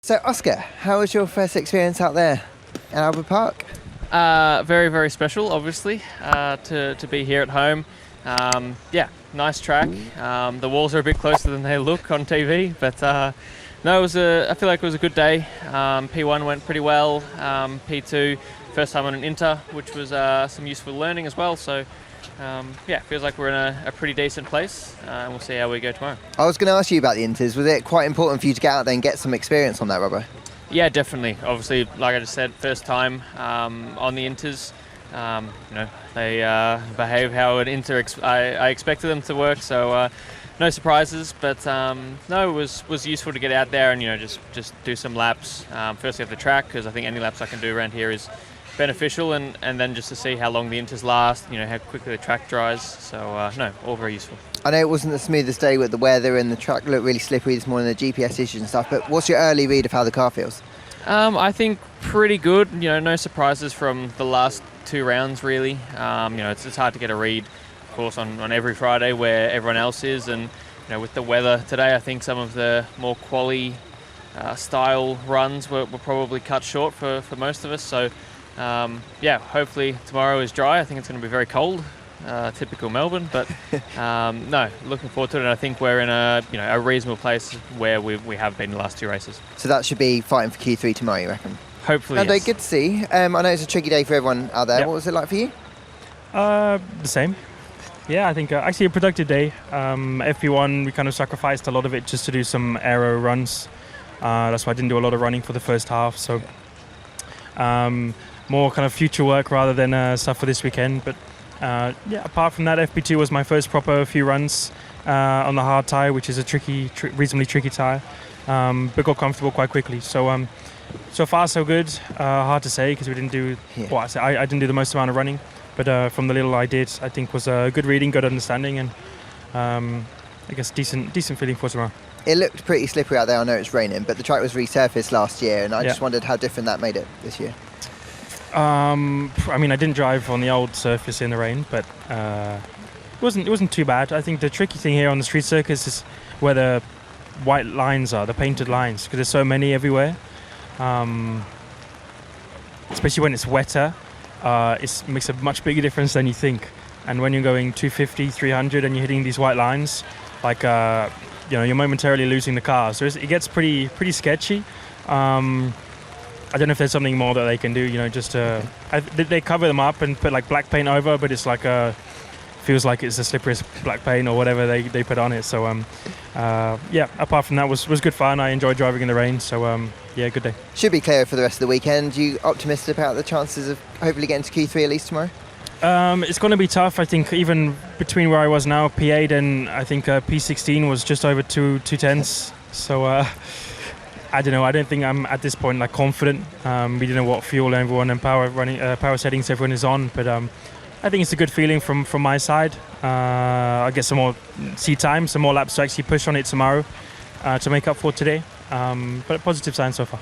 So Oscar, how was your first experience out there at Albert Park? Very, very special, obviously, to be here at home. Yeah, nice track. The walls are a bit closer than they look on TV, but no, I feel like it was a good day. P1 went pretty well. P2, first time on an Inter, which was some useful learning as well. So yeah, feels like we're in a pretty decent place, and we'll see how we go tomorrow. I was going to ask you about the Inters. Was it quite important for you to get out there and get some experience on that rubber? Yeah, definitely. Obviously, like I just said, first time on the Inters. They behave how an Inter I expected them to work, so no surprises. But no, it was useful to get out there and just do some laps. Firstly at the track, because I think any laps I can do around here is beneficial, and then just to see how long the Inters last, how quickly the track dries. So no, all very useful. I know it wasn't the smoothest day with the weather and the track looked really slippery this morning, the GPS issues and stuff, but what's your early read of how the car feels? I think pretty good. No surprises from the last two rounds really. It's hard to get a read, of course, on every Friday where everyone else is, and with the weather today, I think some of the more quali style runs were probably cut short for most of us. So yeah, hopefully tomorrow is dry. I think it's going to be very cold. Typical Melbourne, but no, looking forward to it. And I think we're in a reasonable place where we have been the last two races. So that should be fighting for Q3 tomorrow, you reckon? Hopefully, Lando, yes. good to see. I know it's a tricky day for everyone out there. Yep. What was it like for you? The same. Yeah, I think actually a productive day. FP1, we kind of sacrificed a lot of it just to do some aero runs. That's why I didn't do a lot of running for the first half. So more kind of future work rather than stuff for this weekend. But yeah, apart from that, FP2 was my first proper few runs on the hard tyre, which is a reasonably tricky tyre, but got comfortable quite quickly. So so far so good. Hard to say because we didn't do. Yeah. Well, I didn't do the most amount of running, but from the little I did, I think was good reading, good understanding, and I guess decent feeling for tomorrow. It looked pretty slippery out there. I know it's raining, but the track was resurfaced last year, and I just wondered how different that made it this year. I mean, I didn't drive on the old surface in the rain, but it wasn't too bad. I think the tricky thing here on the street circuits is where the white lines are, the painted lines, because there's so many everywhere. Especially when it's wetter, it makes a much bigger difference than you think. And when you're going 250, 300, and you're hitting these white lines, like you're momentarily losing the car. So it gets pretty sketchy. I don't know if there's something more that they can do, just they cover them up and put like black paint over, but it's like feels like it's the slipperiest black paint or whatever they put on it. So yeah, apart from that, was good fun. I enjoyed driving in the rain. So yeah, good day. Should be clear for the rest of the weekend. You optimistic about the chances of hopefully getting to Q3 at least tomorrow? It's going to be tough. I think even between where I was now, P8 and I think P16 was just over two tenths. So I don't know. I don't think I'm at this point like confident. We don't know what fuel everyone and power settings everyone is on, but I think it's a good feeling from my side. I'll get some more seat time, some more laps to actually push on it tomorrow to make up for today. But a positive sign so far.